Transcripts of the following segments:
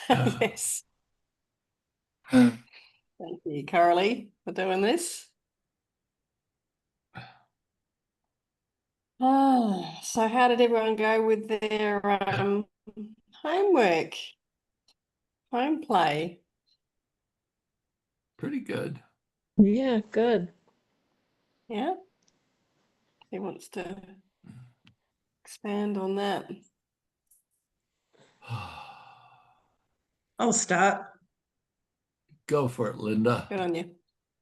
Yes. Thank you, Coralie, for doing this. So how did everyone go with their homework, home play? Pretty good. Yeah, good. Yeah, who wants to expand on that? I'll start. Go for it, Linda. Good on you.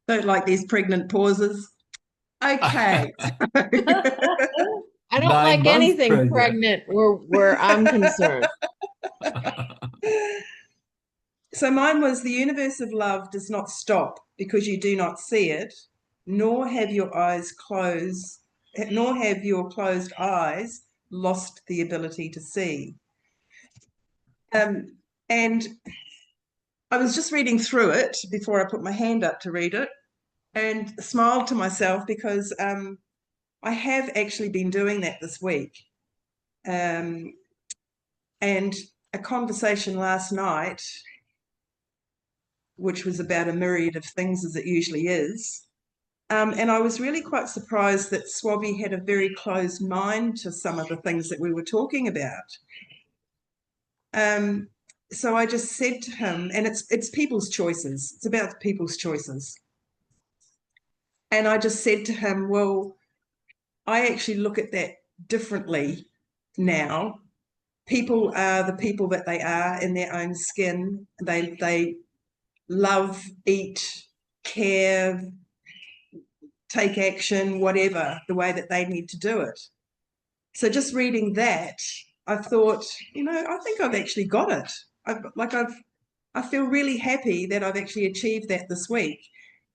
Don't like these pregnant pauses. Okay. I don't Nine like months anything pregnant. pregnant where I'm concerned. So mine was the universe of love does not stop because you do not see it, nor have your eyes closed, nor have your closed eyes lost the ability to see. And I was just reading through it before I put my hand up to read it and smiled to myself because I have actually been doing that this week. And a conversation last night, which was about a myriad of things as it usually is. And I was really quite surprised that Swabby had a very closed mind to some of the things that we were talking about. So I just said to him, and it's people's choices. It's about people's choices. And I just said to him, well, I actually look at that differently now. People are the people that they are in their own skin. They love, eat, care, take action, whatever, the way that they need to do it. So just reading that, I thought, I think I've actually got it. I feel really happy that I've actually achieved that this week.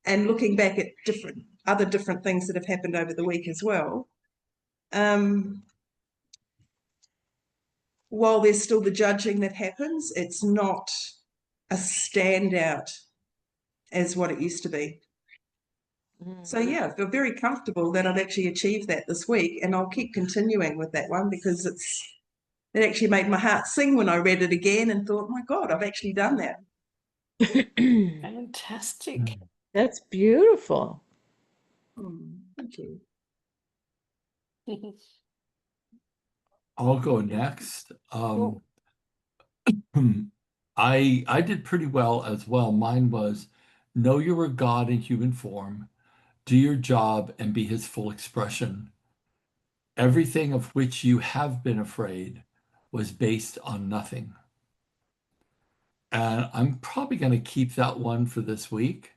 And looking back at other different things that have happened over the week as well, while there's still the judging that happens, it's not a standout as what it used to be. So yeah, I feel very comfortable that I've actually achieved that this week, and I'll keep continuing with that one because it actually made my heart sing when I read it again and thought, my God, I've actually done that. Fantastic. That's beautiful. Thank you. I'll go next. Cool. I did pretty well as well. Mine was know you are God in human form, do your job and be his full expression. Everything of which you have been afraid was based on nothing. And I'm probably going to keep that one for this week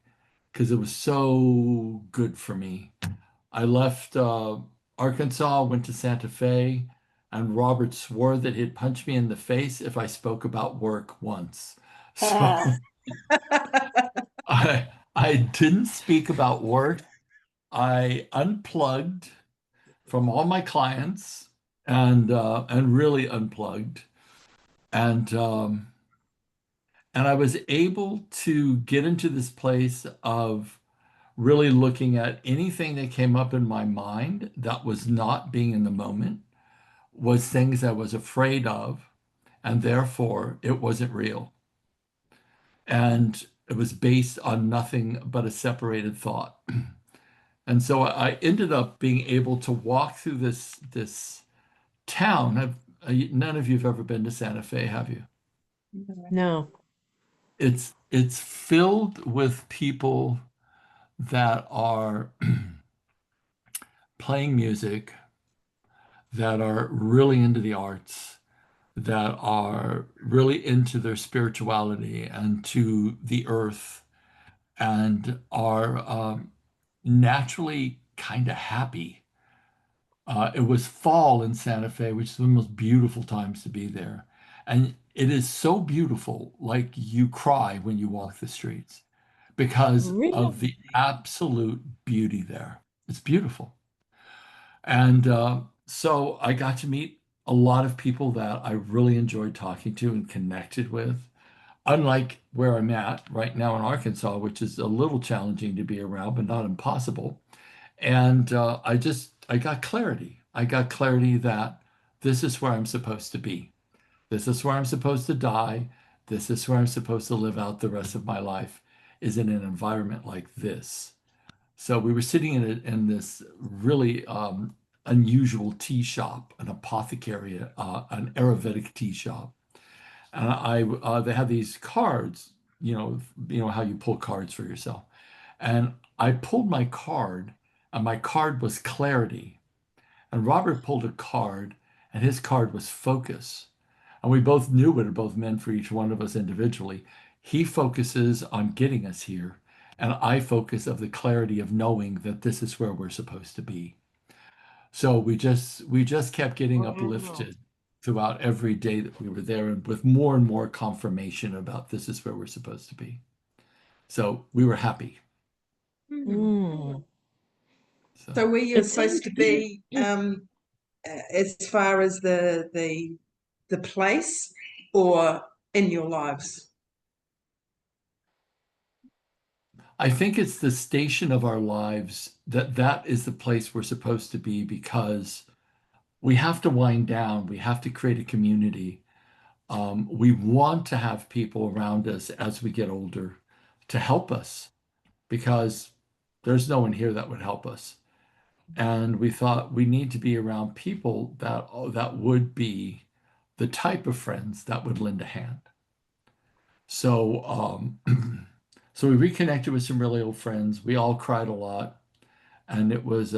because it was so good for me. I left Arkansas, went to Santa Fe, and Robert swore that he'd punch me in the face if I spoke about work once. So I didn't speak about work. I unplugged from all my clients and really unplugged. And and I was able to get into this place of really looking at anything that came up in my mind that was not being in the moment, was things I was afraid of, and therefore it wasn't real. And it was based on nothing but a separated thought. And so I ended up being able to walk through this town. None of you have ever been to Santa Fe, have you? No. It's filled with people that are playing music, that are really into the arts, that are really into their spirituality and to the earth, and are naturally kind of happy. It was fall in Santa Fe, which is one of the most beautiful times to be there. And it is so beautiful, like you cry when you walk the streets because of Really? the absolute beauty there. It's beautiful. And so I got to meet a lot of people that I really enjoyed talking to and connected with. Unlike where I'm at right now in Arkansas, which is a little challenging to be around, but not impossible. And I got clarity. I got clarity that this is where I'm supposed to be. This is where I'm supposed to die. this is where I'm supposed to live out the rest of my life, is in an environment like this. So we were sitting in this really unusual tea shop, an apothecary, an Ayurvedic tea shop. And they had these cards, you know how you pull cards for yourself. And I pulled my card, and my card was clarity. And Robert pulled a card, and his card was focus. And we both knew what it both meant for each one of us individually. He focuses on getting us here, and I focus of the clarity of knowing that this is where we're supposed to be. So we just kept getting Wow. uplifted throughout every day that we were there, and with more and more confirmation about this is where we're supposed to be. So we were happy. Mm. So So were you It supposed seems to be as far as the place or in your lives? I think it's the station of our lives that is the place we're supposed to be, because we have to wind down. We have to create a community. We want to have people around us as we get older to help us, because there's no one here that would help us. And we thought we need to be around people that would be the type of friends that would lend a hand. So so we reconnected with some really old friends. We all cried a lot, and it was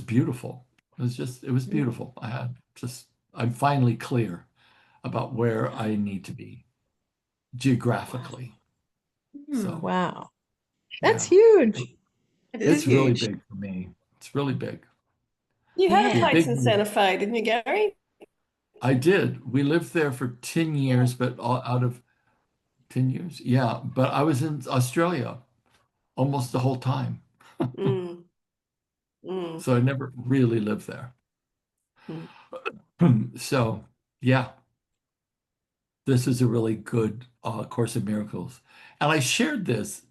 beautiful. It was beautiful. I'm finally clear about where I need to be geographically. So wow. That's yeah, huge. It is it's really huge. big for me. It's really big. You had a Be a Yeah. place big in move. Santa Fe, didn't you, Gary? I did. We lived there for 10 years, but out of 10 years, yeah. But I was in Australia almost the whole time. Mm, mm, So I never really lived there. mm. So yeah, this is a really good Course in Miracles. And I shared this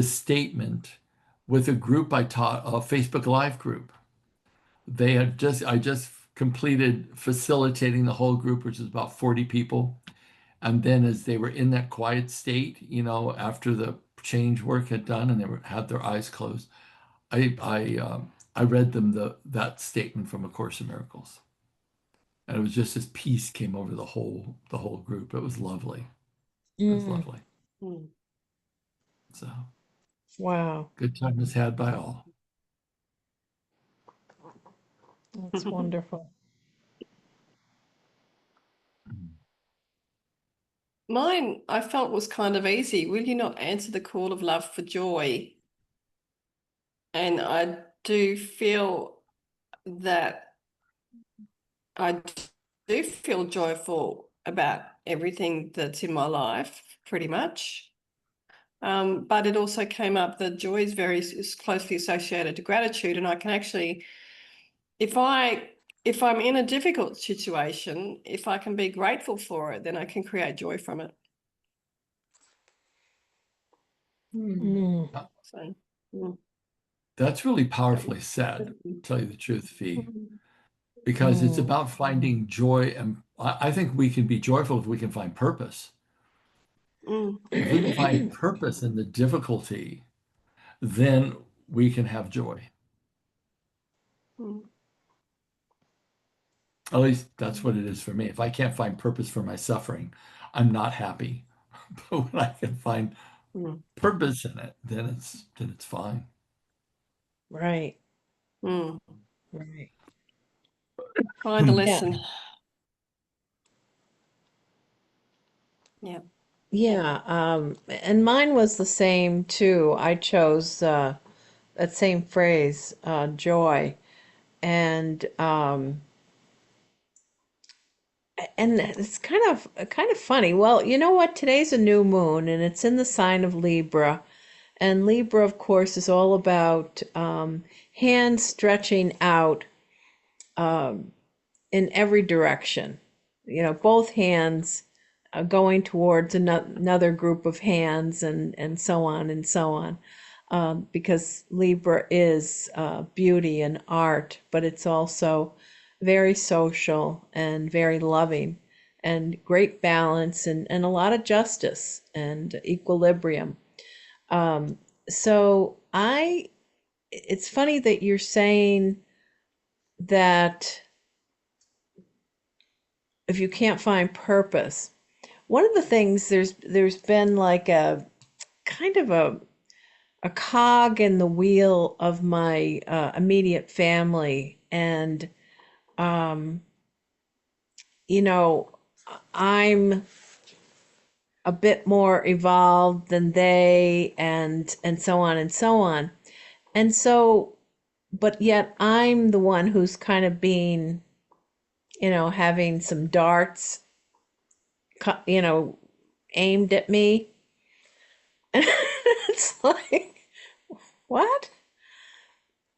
statement with a group I taught, a Facebook Live group. I just completed facilitating the whole group, which is about 40 people. And then as they were in that quiet state, after the change work had done and had their eyes closed, I read them that statement from A Course in Miracles. And it was just this peace came over the whole group. It was lovely. It was Mm. lovely. Mm. So Wow. good time was had by all. That's wonderful. Mine, I felt was kind of easy. Will you not answer the call of love for joy? And I do feel that I do feel joyful about everything that's in my life, pretty much. But it also came up that joy is closely associated to gratitude, and I can actually, if I'm in a difficult situation, if I can be grateful for it, then I can create joy from it. Mm. So, mm. That's really powerfully said, to tell you the truth, Fee, Mm. because it's Mm. about finding joy. And I think we can be joyful if we can find purpose. Mm. If we can find purpose in the difficulty, then we can have joy. Mm. At least that's what it is for me. If I can't find purpose for my suffering, I'm not happy. But when I can find Mm. purpose in it, then it's fine. Right. Mm. Right. Find a Yeah. lesson. Yeah. Yeah. And mine was the same too. I chose that same phrase, joy. And it's kind of funny. Well, you know what? Today's a new moon and it's in the sign of Libra. And Libra, of course, is all about hands stretching out in every direction. Both hands going towards another group of hands and so on and so on. Because Libra is beauty and art, but it's also very social and very loving. and great balance and a lot of justice and equilibrium. Um, so it's funny that you're saying that if you can't find purpose, one of the things there's been like a kind of a cog in the wheel of my immediate family, and um, you know, I'm a bit more evolved than they, and so on and so on, and so, but yet I'm the one who's kind of being, having some darts, aimed at me. And it's like, what?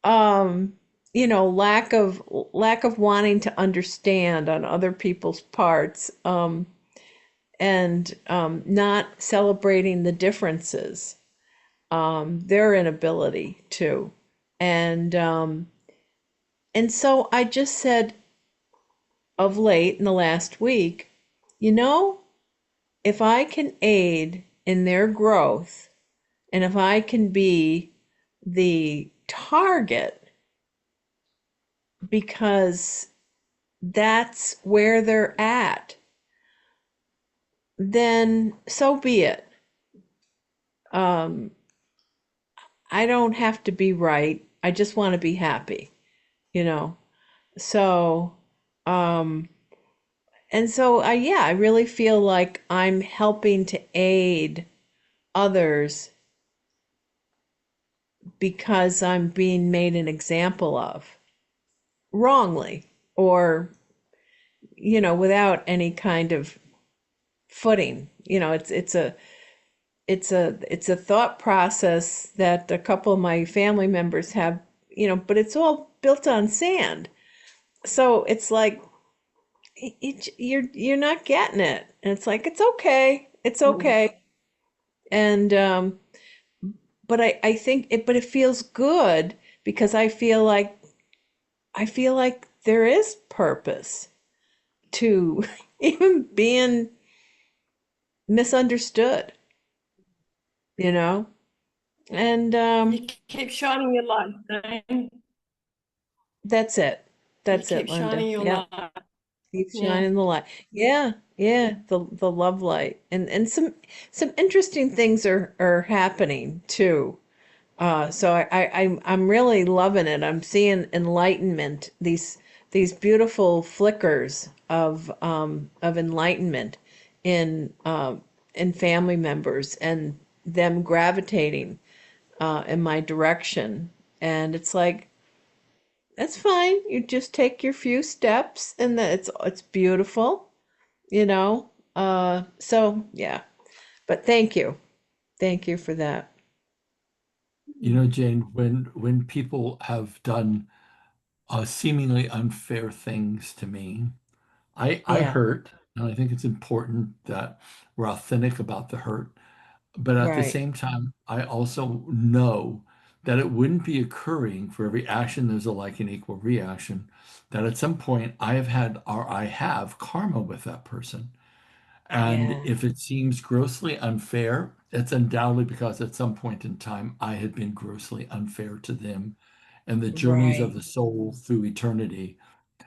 Um, lack of wanting to understand on other people's parts, and not celebrating the differences, their inability to. And so I just said of late in the last week, you know, if I can aid in their growth, and if I can be the target, because that's where they're at, then so be it. Um, I don't have to be right. I just want to be happy, you know. So, um, and so I really feel like I'm helping to aid others because I'm being made an example of wrongly, or without any kind of footing. It's a thought process that a couple of my family members have, but it's all built on sand. So it's like you're not getting it, and it's like, it's okay. And but I think it feels good, because I feel like there is purpose to even being misunderstood, you know? And You keep shining your light, Jane. that's it. You That's keep it, Linda. shining your Yeah. light. Keep Yeah. shining the light. Yeah, yeah, the love light. And some interesting things are happening too. So I'm really loving it. I'm seeing enlightenment, these beautiful flickers of enlightenment in family members, and them gravitating in my direction. And it's like, that's fine. You just take your few steps, and it's beautiful, you know. So yeah. But thank you for that. You know, Jane, when people have done seemingly unfair things to me, I Yeah. hurt, and I think it's important that we're authentic about the hurt. But at the Right. same time, I also know that it wouldn't be occurring for every action, there's a like and equal reaction. That at some point I have had, or I have, karma with that person. And Yeah. if it seems grossly unfair, it's undoubtedly because at some point in time I had been grossly unfair to them and the journeys of Right. the soul through eternity.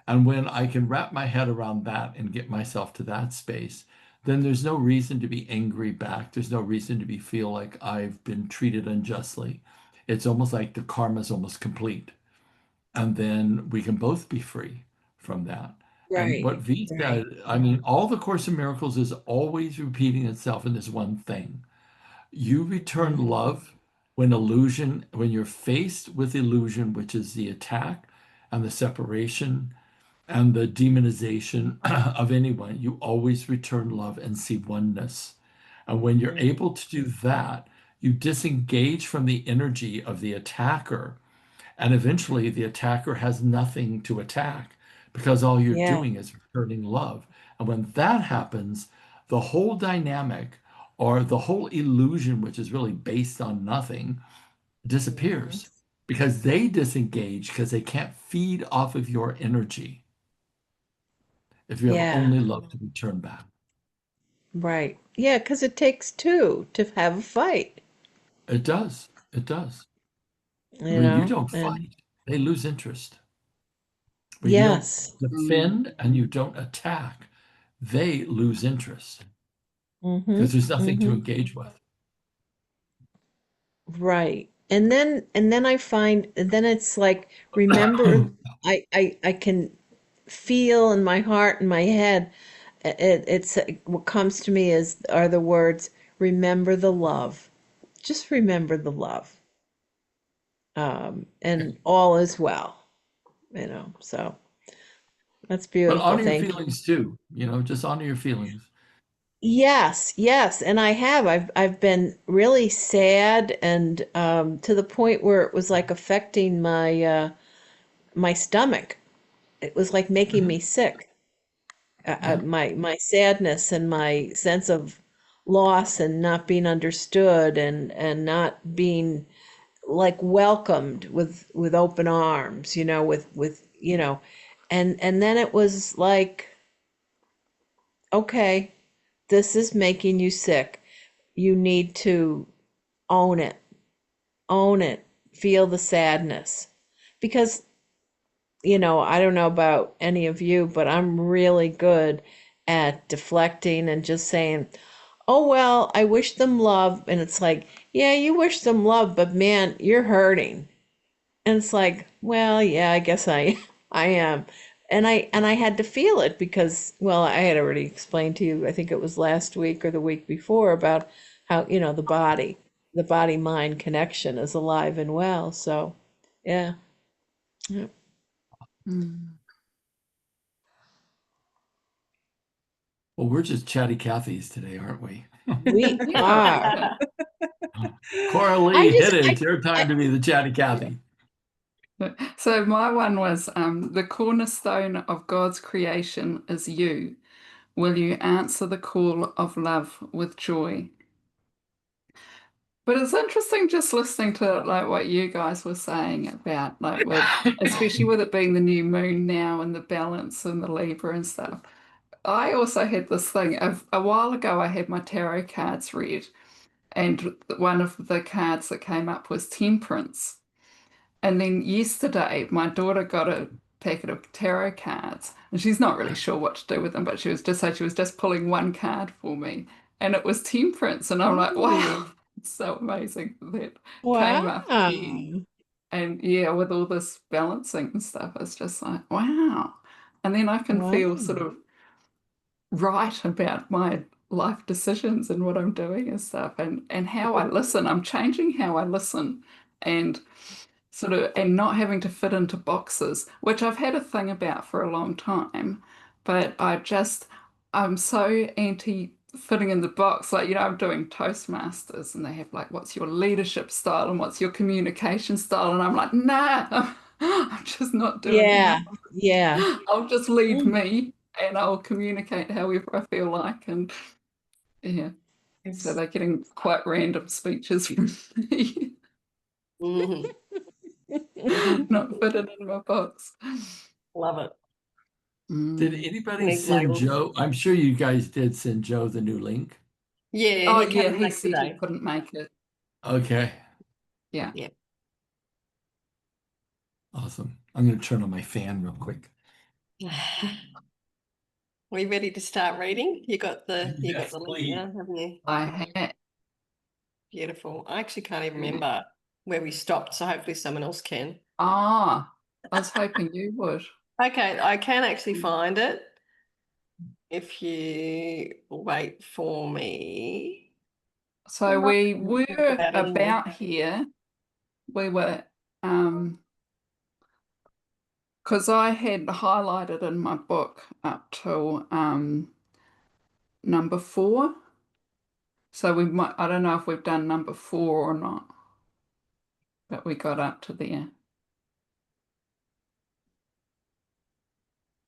And when I can wrap my head around that and get myself to that space, then there's no reason to be angry back. There's no reason to be feel like I've been treated unjustly. It's almost like the karma is almost complete. And then we can both be free from that. And Right. what V said, Right. I mean, all the Course in Miracles is always repeating itself in this one thing. You return Mhm. love when illusion, when you're faced with illusion, which is the attack and the separation and the demonization of anyone, you always return love and see oneness. And when you're Mhm. able to do that, you disengage from the energy of the attacker. And eventually, the attacker has nothing to attack because all you're Yeah. doing is returning love. And when that happens, the whole dynamic or the whole illusion, which is really based on nothing, Mhm. disappears because they disengage because they can't feed off of your energy. if you have Yeah. only love to return back. Right. Yeah, because it takes two to have a fight, It does. It does. you When you know? don't And fight, they lose interest. When you don't yes. defend and you don't attack, they lose interest Mm-hmm. because there's nothing to Mm-hmm. engage with. Right. And then I find, and then it's like, remember, I can feel in my heart and my head, it's what comes to me are the words, remember the love. Just remember the love. And all is well, so that's But beautiful. honor your Thank you. feelings too. Just honor your feelings. Yes, yes, and I have. I've been really sad and to the point where it was like affecting my stomach. It was like making me sick. Yeah. My sadness and my sense of loss and not being understood and not being like welcomed with open arms, and then it was like, okay, this is making you sick. You need to own it. Own it. Feel the sadness. Because, I don't know about any of you, but I'm really good at deflecting and just saying, oh, well, I wish them love. And it's like, yeah, you wish them love, but man, you're hurting. And it's like, well, yeah, I guess I am. And I had to feel it because, well, I had already explained to you, I think it was last week or the week before, about how, the body mind connection is alive and well. So, yeah. Yeah. Well, we're just chatty Cathys today, aren't we? We are. Coralie, hit it. It's your time to be the chatty Cathy. So my one was the cornerstone of God's creation is you. Will you answer the call of love with joy? But it's interesting just listening to like what you guys were saying about especially with it being the new moon now and the balance and the Libra and stuff. I also had this thing a while ago. I had my tarot cards read, and one of the cards that came up was temperance. And then yesterday, my daughter got a packet of tarot cards, and she's not really sure what to do with them, but she was just pulling one card for me, and it was temperance, and I'm like, wow, it's so amazing that came up Wow. again. And yeah, with all this balancing and stuff, it's just like, wow. And then I can feel sort of right about my life decisions and what I'm doing and stuff, and how I listen. I'm changing how I listen, and and not having to fit into boxes, which I've had a thing about for a long time, but I'm so anti fitting in the box. Like, I'm doing Toastmasters and they have like, what's your leadership style and what's your communication style? And I'm like, nah, I'm just not doing Yeah. that. Yeah. I'll just lead me and I'll communicate however I feel like. And yeah, so they're getting quite random speeches from me. Mhm. Not fitted in my box. Love it. Did anybody Need send labels. Joe? I'm sure you guys did send Joe the new link. Yeah, Oh, he yeah, couldn't he make said he today. couldn't make it. Okay. Yeah. Yeah. Awesome. I'm going to turn on my fan real quick. Are you ready to start reading? You got the Yes, link please. now, haven't you? I had. Beautiful. I actually can't even remember where we stopped, so hopefully someone else can. I was hoping you would. Okay, I can actually find it if you wait for me. So we were About it anyway. about here. We were, because I had highlighted in my book up till number 4. So I don't know if we've done number 4 or not, but we got up to there.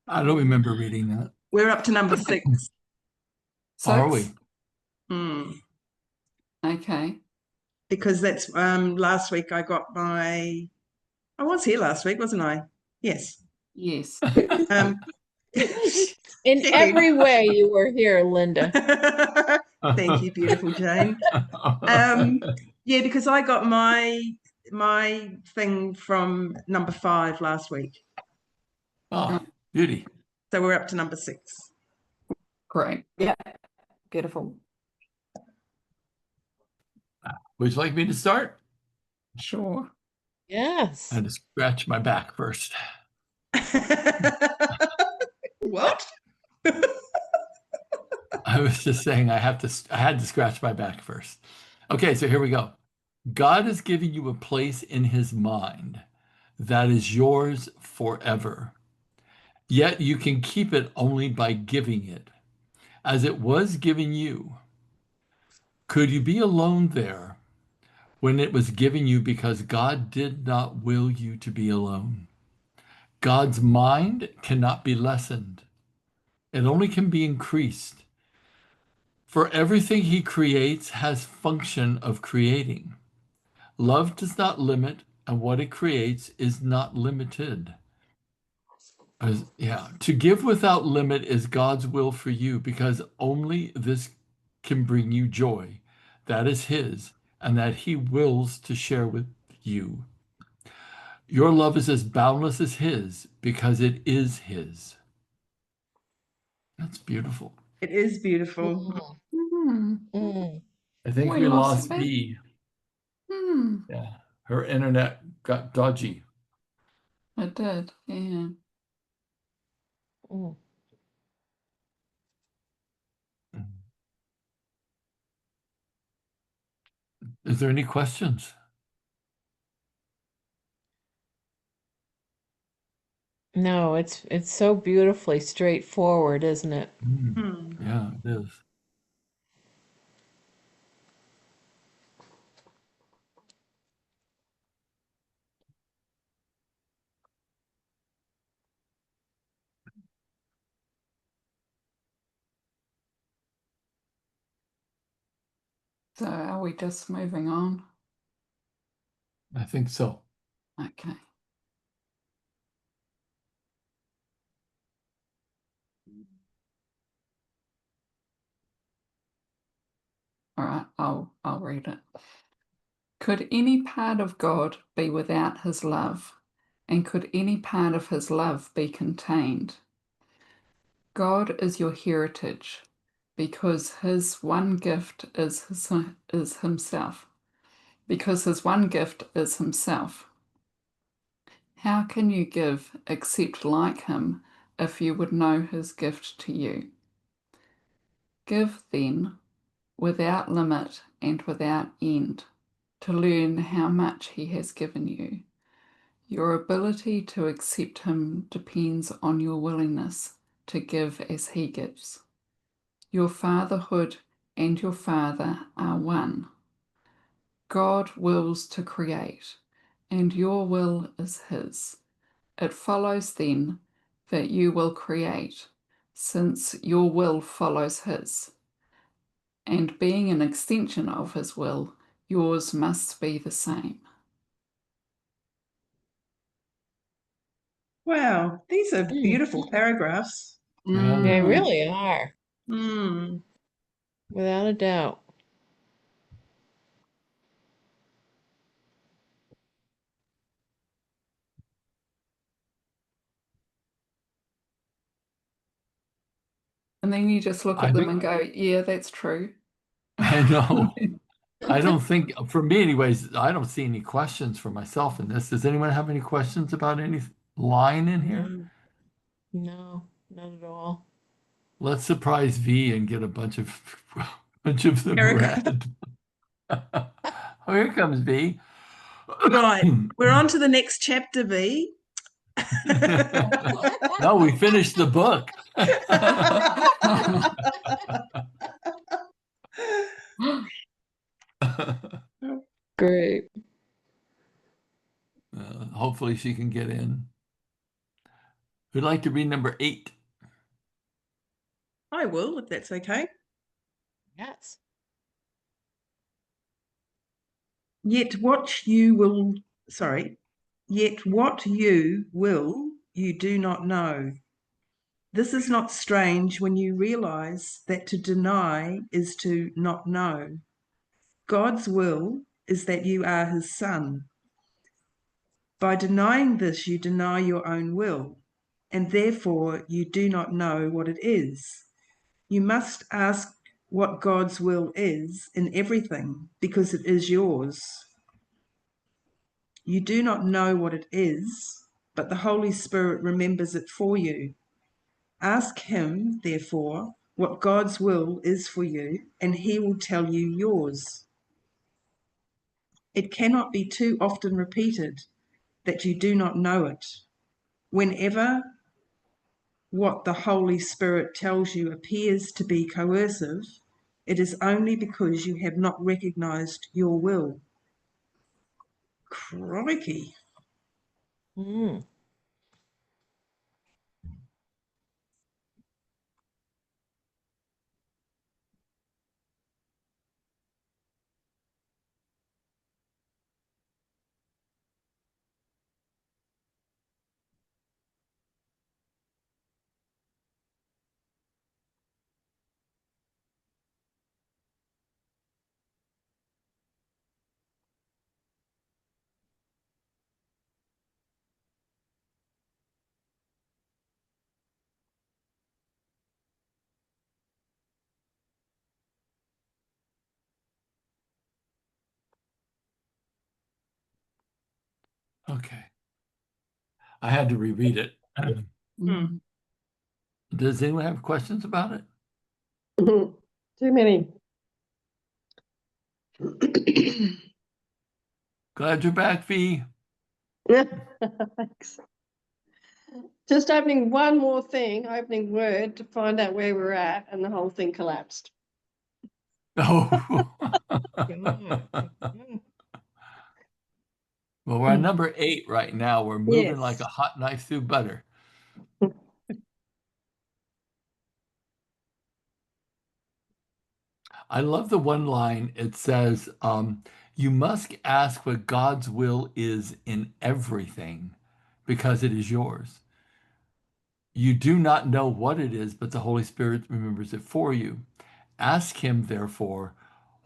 I don't remember reading that. We're up to number 6. Are we? Okay. Because that's last week I was here last week, wasn't I? Yes. Yes. In every way, you were here, Linda. Thank you, beautiful Jane. Yeah, because I got my thing from number 5 last week. Oh, beauty. So we're up to number 6. Great. Yeah, beautiful. Would you like me to start? Sure. Yes. I had to scratch my back first. What? I was just saying I had to scratch my back first. Okay, so here we go. God has given you a place in his mind that is yours forever. Yet you can keep it only by giving it, as it was given you. Could you be alone there when it was given you because God did not will you to be alone? God's mind cannot be lessened. It only can be increased. For everything he creates has function of creating. Love does not limit, and what it creates is not limited. To give without limit is God's will for you because only this can bring you joy. That is his, and that he wills to share with you. Your love is as boundless as his because it is his. That's beautiful. It is beautiful. Mm. I think We we lost lost Beth. B. Yeah, her internet got dodgy. It did, yeah. Mm. Is there any questions? No, it's so beautifully straightforward, isn't it? Yeah, it is. So are we just moving on? I think so. Okay. All right, I'll read it. Could any part of God be without his love? And could any part of his love be contained? God is your heritage because his one gift is himself. Because his one gift is himself. How can you give except like him if you would know his gift to you? Give then without limit and without end to learn how much he has given you. Your ability to accept him depends on your willingness to give as he gives. Your fatherhood and your Father are one. God wills to create, and your will is his. It follows then that you will create, since your will follows his. And being an extension of his will, yours must be the same. Wow, these are beautiful paragraphs. Yeah. They really are, Mm. without a doubt. And then you just look I at them think- and go, yeah, that's true. I know. I don't think, for me anyways, I don't see any questions for myself in this. Does anyone have any questions about any line in here? No, not at all. Let's surprise V and get a bunch of them Paragraph. read. Oh, here comes V. Right, we're on to the next chapter, V. No, we finished the book. Great. Hopefully she can get in. Who'd like to read number 8? I will, if that's okay. Yes. Yet what you will you do not know, This is not strange when you realize that to deny is to not know. God's will is that you are his son. By denying this, you deny your own will, and therefore you do not know what it is. You must ask what God's will is in everything, because it is yours. You do not know what it is, but the Holy Spirit remembers it for you. Ask him, therefore, what God's will is for you, and he will tell you yours. It cannot be too often repeated that you do not know it. Whenever what the Holy Spirit tells you appears to be coercive, it is only because you have not recognized your will. Crikey. Mm. Okay. I had to reread it. Mm. Does anyone have questions about it? Too many. Glad you're back, V. Thanks. Just opening one more thing, opening Word to find out where we're at, and the whole thing collapsed. Oh. God. Well, we're on number 8 right now. We're moving like a Yes. hot knife through butter. I love the one line. It says, you must ask what God's will is in everything because it is yours. You do not know what it is, but the Holy Spirit remembers it for you. Ask him, therefore,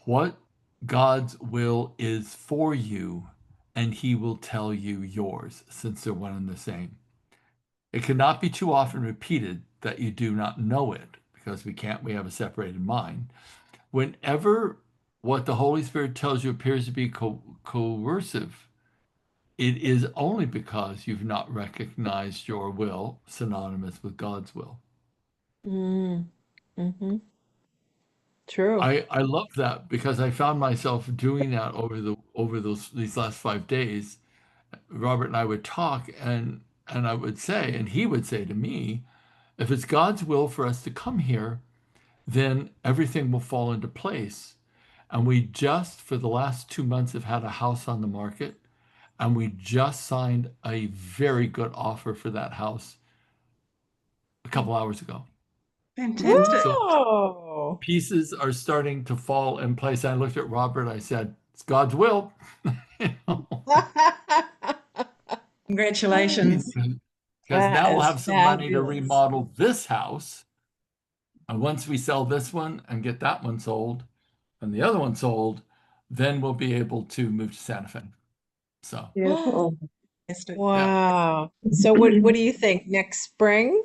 what God's will is for you, and he will tell you yours, since they're one and the same. It cannot be too often repeated that you do not know it, because we have a separated mind. Whenever what the Holy Spirit tells you appears to be coercive, it is only because you've not recognized your will synonymous with God's will. Mm. Mm-hmm. True. I love that because I found myself doing that over these last 5 days. Robert and I would talk, and I would say, and he would say to me, if it's God's will for us to come here, then everything will fall into place. And we just, for the last 2 months, have had a house on the market, and we just signed a very good offer for that house a couple hours ago. Fantastic. So Whoa. pieces are starting to fall in place. I looked at Robert, I said, it's God's will. You know? Congratulations. Because That now we'll is have some money to fabulous. remodel this house. And once we sell this one and get that one sold and the other one sold, then we'll be able to move to Santa Fe. So, Beautiful. Fantastic. yeah, Wow. So what do you think? Next spring?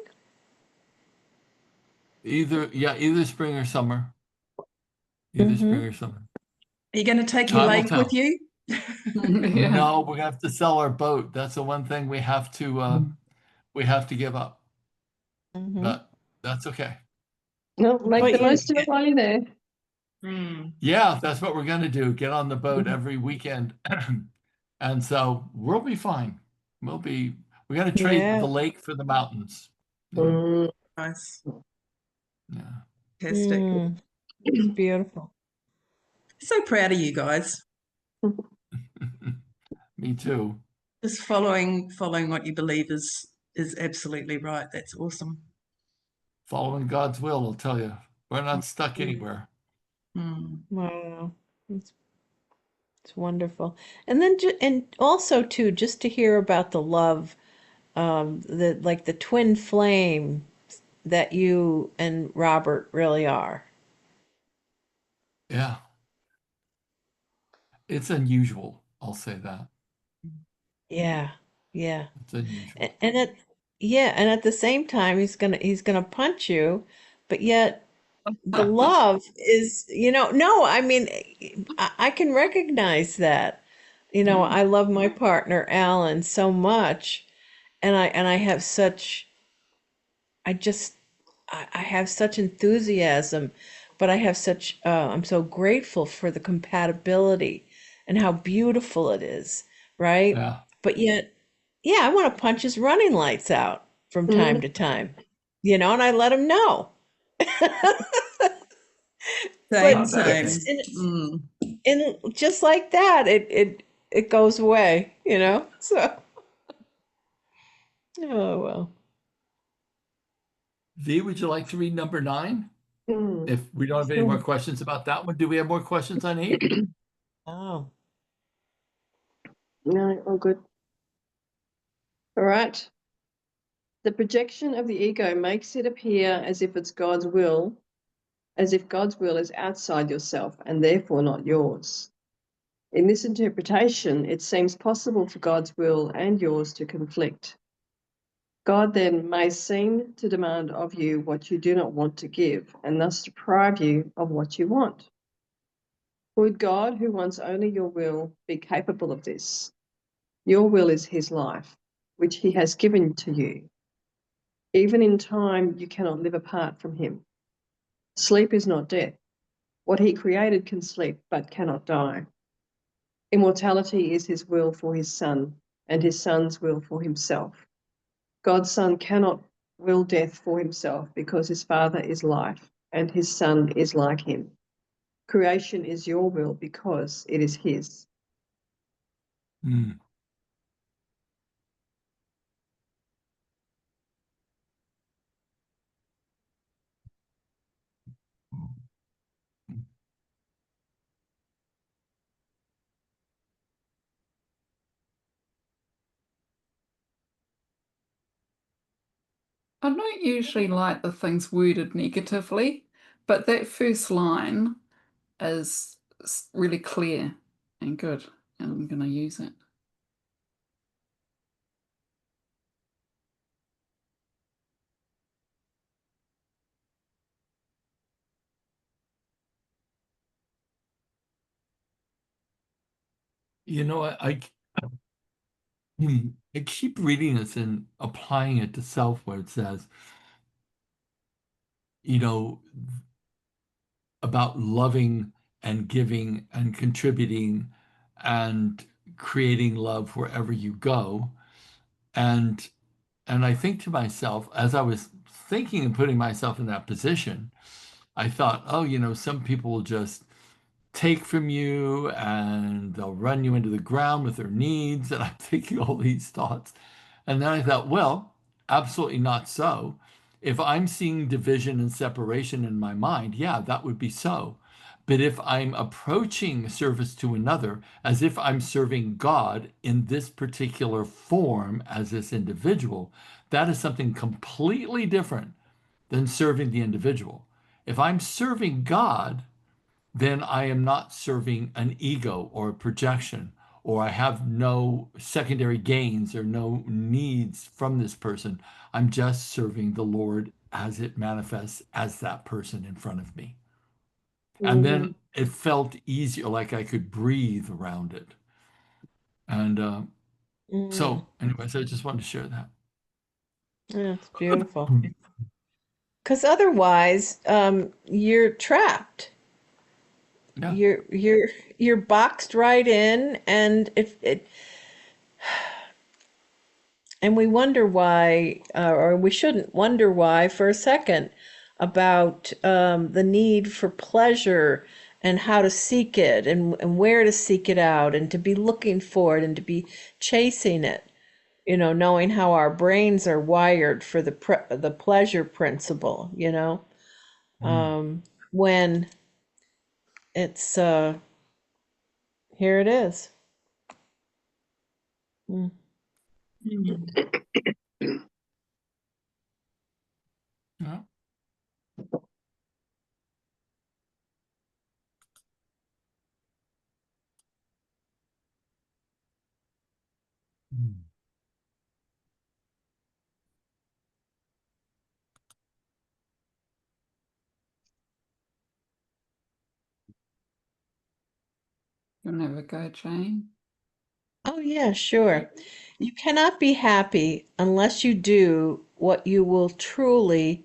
either spring or summer. Either Mm-hmm. spring or summer. Are you going to take your Time will lake with tell. you? Yeah. No, we're gonna have to sell our boat. That's the one thing we have to give up. Mm-hmm. But that's okay. Well, make But the you, most of it while you're there. Yeah, that's what we're gonna do. Get on the boat every weekend. And so we'll be fine. We're gonna trade yeah. the lake for the mountains. You know? Mm. Nice. Yeah. Fantastic. Mm, it's beautiful. So proud of you guys. Me too. Just following what you believe is absolutely right. That's awesome. Following God's will, I'll tell you. We're not stuck anywhere. Mm. Wow. It's wonderful. And then and also too, just to hear about the love, the like the twin flame that you and Robert really are. Yeah. It's unusual. I'll say that. Yeah, yeah. It's unusual. And at the same time he's gonna punch you, but yet the love is, no, I mean, I can recognize that. I love my partner Alan so much, and I have such, I just I have such enthusiasm, but I have such I'm so grateful for the compatibility and how beautiful it is, right? Yeah. But yet, yeah, I want to punch his running lights out from time to time, and I let him know. Same, But same. it's and just like that, it goes away. So, oh well. V, would you like to read number 9? Mm. If we don't have any more questions about that one, do we have more questions on 8? Oh. No, all good. All right. The projection of the ego makes it appear as if it's God's will, as if God's will is outside yourself and therefore not yours. In this interpretation, it seems possible for God's will and yours to conflict. God then may seem to demand of you what you do not want to give, and thus deprive you of what you want. Would God, who wants only your will, be capable of this? Your will is his life, which he has given to you. Even in time, you cannot live apart from him. Sleep is not death. What he created can sleep, but cannot die. Immortality is his will for his Son, and his Son's will for himself. God's Son cannot will death for himself because his Father is life, and his Son is like him. Creation is your will because it is his. Mm. I don't usually like the things worded negatively, but that first line is really clear and good, and I'm going to use it. I keep reading this and applying it to self where it says, you know, about loving and giving and contributing and creating love wherever you go. And I think to myself, as I was thinking and putting myself in that position, I thought, oh, some people will just take from you and they'll run you into the ground with their needs. And I'm thinking all these thoughts. And then I thought, well, absolutely not so. If I'm seeing division and separation in my mind, yeah, that would be so. But if I'm approaching service to another as if I'm serving God in this particular form as this individual, that is something completely different than serving the individual. If I'm serving God, then I am not serving an ego or a projection, or I have no secondary gains or no needs from this person. I'm just serving the Lord as it manifests as that person in front of me. And then it felt easier, like I could breathe around it. And so, anyways, I just wanted to share that. Yeah, it's beautiful. Because otherwise, you're trapped. Yeah. You're boxed right in, and and we wonder why, or we shouldn't wonder why for a second about the need for pleasure and how to seek it and where to seek it out and to be looking for it and to be chasing it. Knowing how our brains are wired for the pleasure principle. When it's here it is. Mm. Yeah. Mm. You'll never go, Jane. Oh, yeah, sure. You cannot be happy unless you do what you will truly,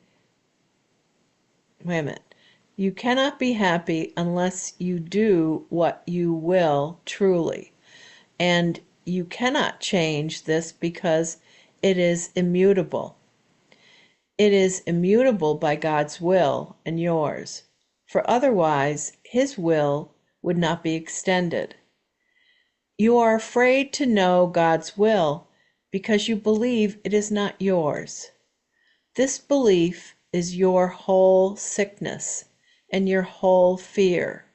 wait a minute. You cannot be happy unless you do what you will truly. And you cannot change this because it is immutable. It is immutable by God's will and yours, for otherwise His will would not be extended. You are afraid to know God's will because you believe it is not yours. This belief is your whole sickness and your whole fear.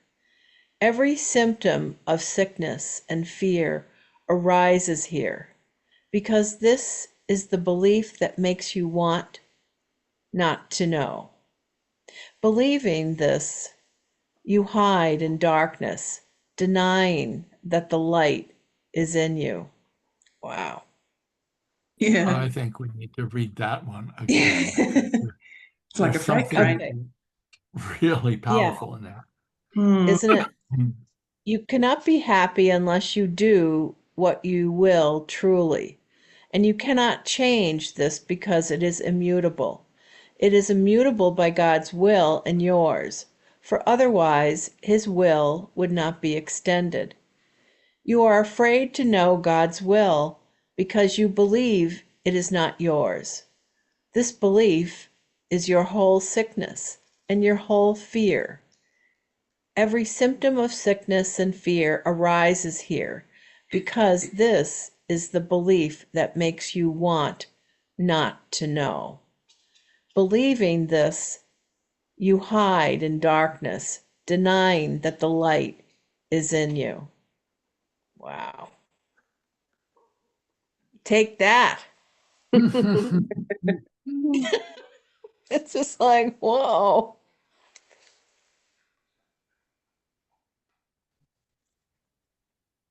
Every symptom of sickness and fear arises here because this is the belief that makes you want not to know. Believing this, you hide in darkness, denying that the light is in you. Wow. Yeah. I think we need to read that one again. It's like a There's freight something train. really Yeah, powerful in that. Mm. isn't it? You cannot be happy unless you do what you will truly. And you cannot change this because it is immutable. It is immutable by God's will and yours, for otherwise His will would not be extended. You are afraid to know God's will because you believe it is not yours. This belief is your whole sickness and your whole fear. Every symptom of sickness and fear arises here because this is the belief that makes you want not to know. Believing this, you hide in darkness, denying that the light is in you. Wow. Take that. It's just like, whoa.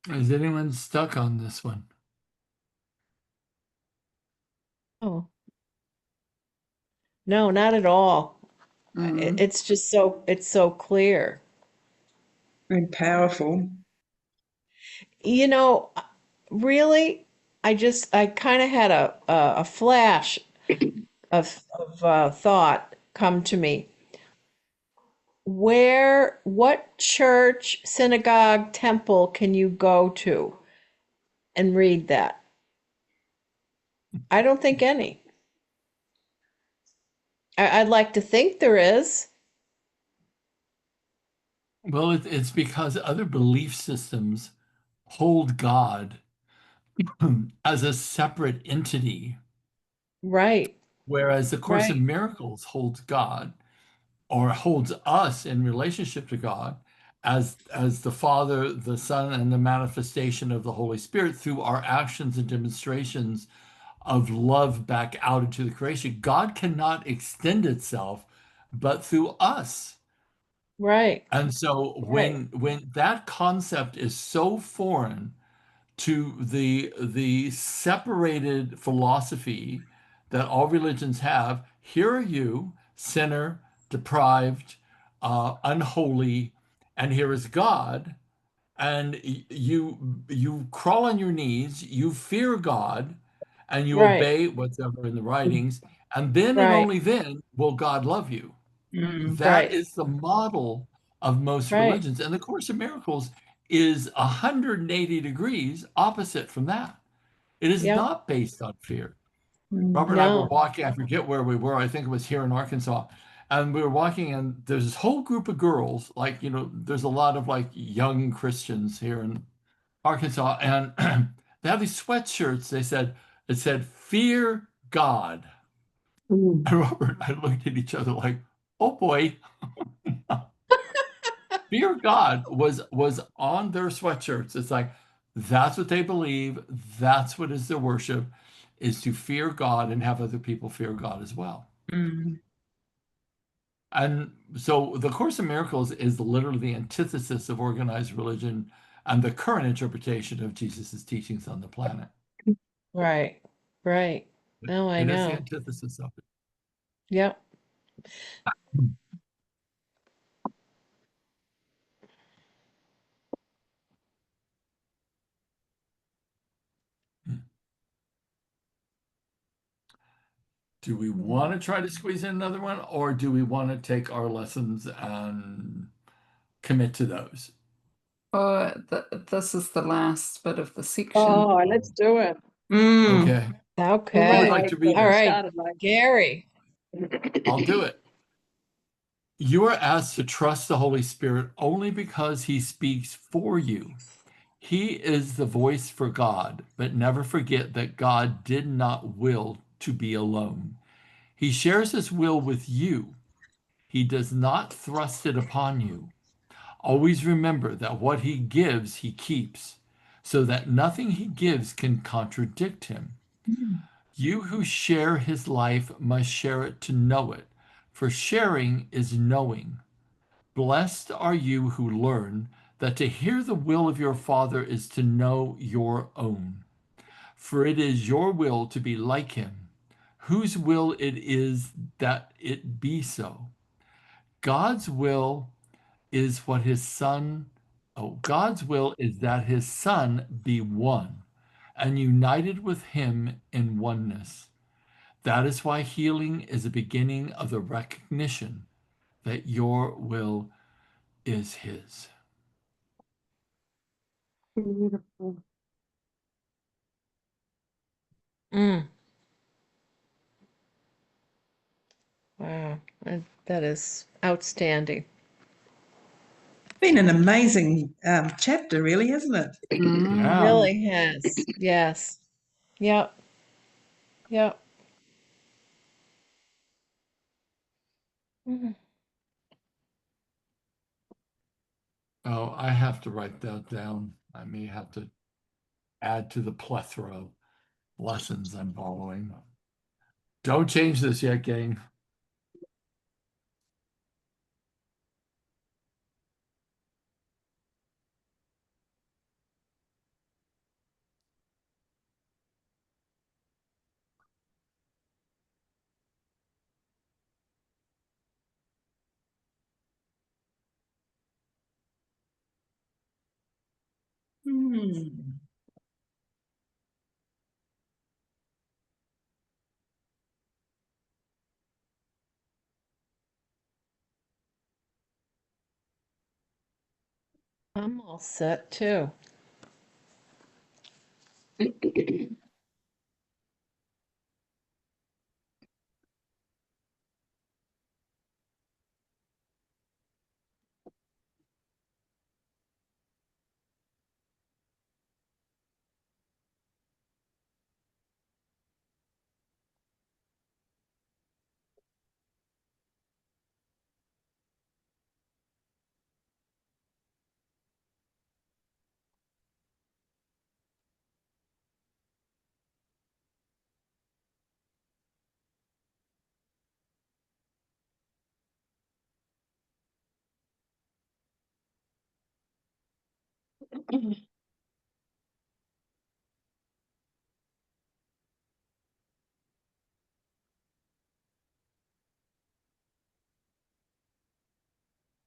Is anyone stuck on this one? Oh, no, not at all. Mm. It's just it's so clear. And powerful. You know, really, I kind of had a flash of thought come to me. What church, synagogue, temple can you go to and read that? I don't think any. I'd like to think there is. Well, it's because other belief systems hold God as a separate entity, Right, whereas the Course in right, Miracles holds God or holds us in relationship to God as the Father, the Son, and the manifestation of the Holy Spirit through our actions and demonstrations of love back out into the creation. God cannot extend itself but through us. right, And so right, when that concept is so foreign to the separated philosophy that all religions have, here are you, sinner, deprived, unholy, and here is God, and you crawl on your knees, you fear God, and you right, obey whatever in the writings, and then and right, only then will God love you. Mm. That right, is the model of most right. religions. And the Course in Miracles is 180 degrees opposite from that. It is Yep. not based on fear. Mm. Robert and I were No. walking, I forget where we were, I think it was here in Arkansas. And we were walking, and there's this whole group of girls, like, there's a lot of like young Christians here in Arkansas. And they have these sweatshirts. It said, "Fear God." Mm. And Robert and I looked at each other like, oh boy. Fear God was on their sweatshirts. It's like that's what they believe. That's what is their worship, is to fear God and have other people fear God as well. Mm. And so the Course in Miracles is literally the antithesis of organized religion and the current interpretation of Jesus's teachings on the planet. Right. Right. Oh, I It is the know. antithesis of it. Yep. Do we want to try to squeeze in another one, or do we want to take our lessons and commit to those? Oh, this is the last bit of the section. Oh, let's do it. Okay. Okay. Who would like to read All this? right, Started like Gary. I'll do it. You are asked to trust the Holy Spirit only because he speaks for you. He is the voice for God, but never forget that God did not will to be alone. He shares his will with you. He does not thrust it upon you. Always remember that what he gives, he keeps, so that nothing he gives can contradict him. You who share his life must share it to know it, for sharing is knowing. Blessed are you who learn that to hear the will of your Father is to know your own. For it is your will to be like him, whose will it is that it be so. God's will is what his son, God's will is that his son be one and united with him in oneness. That is why healing is a beginning of the recognition that your will is his. beautiful. Mm. Wow. That is outstanding. Been an amazing chapter, really, hasn't it? Yeah. Really has. Yes. Yep. Yep. Mhm. Oh, I have to write that down. I may have to add to the plethora of lessons I'm following. Don't change this yet, gang. Hmm. I'm all set too.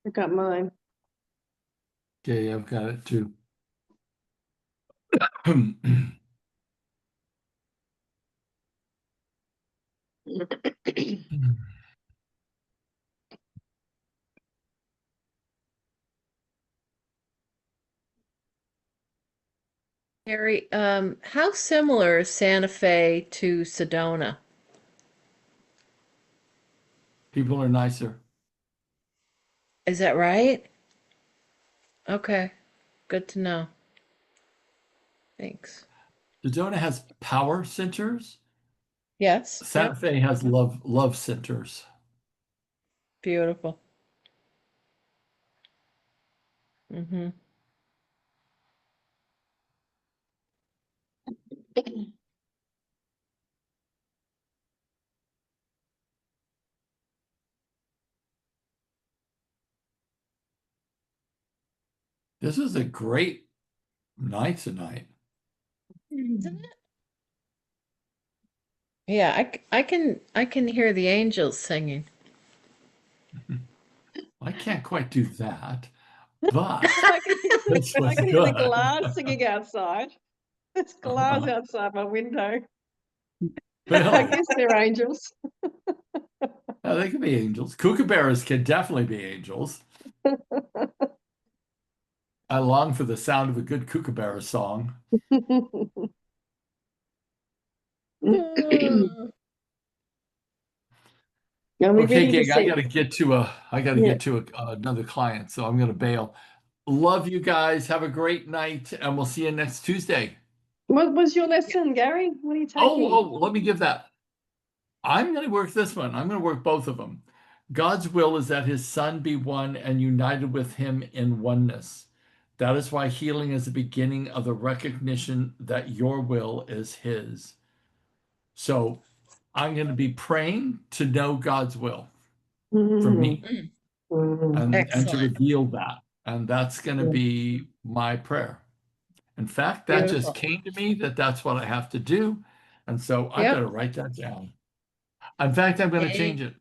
I got mine. Okay, I've got it too. Gary, how similar is Santa Fe to Sedona? People are nicer. Is that right? Okay. Good to know. Thanks. Sedona has power centers. Yes. Santa Yep. Fe has love centers. Beautiful. Mm-hmm. This is a great night tonight. Isn't it? Yeah, I can hear the angels singing. I can't quite do that, but I can hear, this I was can hear the good. glass singing outside. There's glass outside my window. I Really? guess they're angels. Yeah, they can be angels. Kookaburras can definitely be angels. I long for the sound of a good kookaburra song. Are we Okay, ready to gang, I see? gotta get to Yeah. another client, so I'm gonna bail. Love you guys. Have a great night, and we'll see you next Tuesday. What was your lesson, Gary? What are you taking? Let me give that. I'm going to work this one. I'm going to work both of them. God's will is that his son be one and united with him in oneness. That is why healing is the beginning of the recognition that your will is his. So I'm going to be praying to know God's will for me and to Excellent. reveal that. And that's going to be my prayer. In fact, that just Beautiful. came to me that that's what I have to do. And so I Yep. better write that down. In fact, I'm going to change it.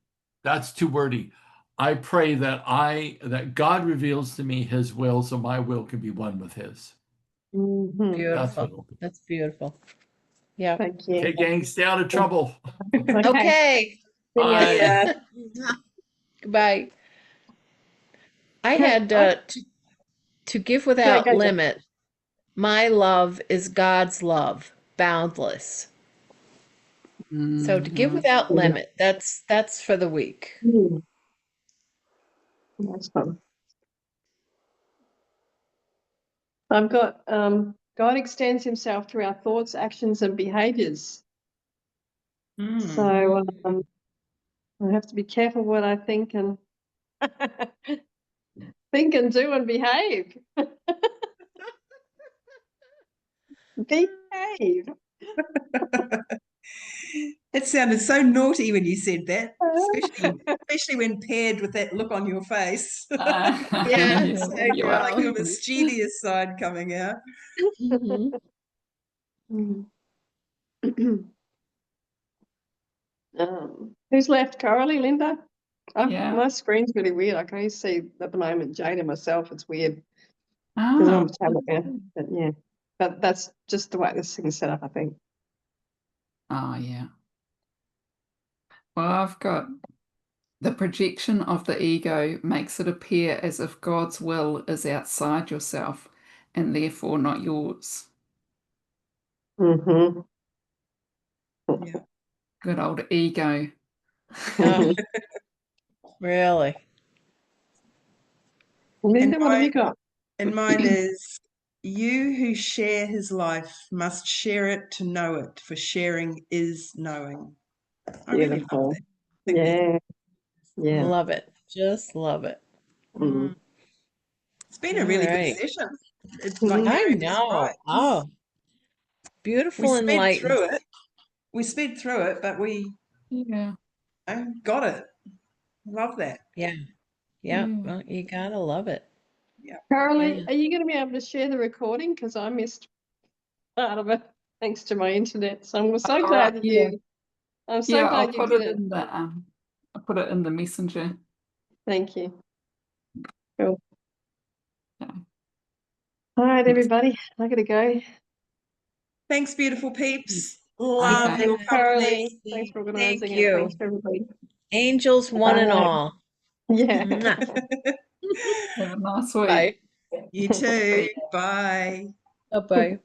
That's too wordy. I pray that God reveals to me his will so my will can be one with his. That's what Beautiful. it'll be. That's beautiful. Yeah. Thank you. Okay, gang, stay out of trouble. Okay. Bye. Yeah. Goodbye. I Okay, had to give Go, without go, Jen. limit. My love is God's love, boundless. So to give without limit, that's for the week. That's fun. I've got God extends himself through our thoughts, actions, and behaviors. So I have to be careful what I think and think and do and behave. Behave. It sounded so naughty when you said that, especially when paired with that look on your face. Yes, I you are Like your know. mischievous side coming out. Mhm. Who's left? Coralie, Linda? Yeah. My screen's really weird. I can only see at the moment Jade and myself. It's weird because I'm on Oh, the tablet now. But yeah, but that's just the way this thing's set up, I think. oh, yeah. Well, I've got the projection of the ego makes it appear as if God's will is outside yourself and therefore not yours. Mm-hmm. Yeah. Good old ego. Oh, really? Linda, what have you got? And mine is, you who share his life must share it to know it, for sharing is knowing. I really love Beautiful. that. I think Yeah. Yeah. Love it. Just love it. it's been a All really good right. session. It's like Mhm. I Gary was know. right. Oh, We beautiful, sped enlightened. through it. We sped through it, but we Yeah. got it. Love that. Yeah. Yeah. Yeah. Well, you gotta love it. Yeah. Coralie, Yeah. are you going to be able to share the recording? Because I missed part of it thanks to my internet. So I'm so All glad right. that Yeah. I'm so Yeah. I'll glad you put did it it. in the I'll put it in the messenger. Thank you. Cool. Yeah. All right, everybody. I got to go. Thanks, beautiful peeps. Okay. Love your Carolee. company. Thanks for Thank organising it. you. Thanks for everybody. Angels, one and Bye. all. Yeah. Mwah. Have a nice week. Bye. You too. Bye. Bye-bye.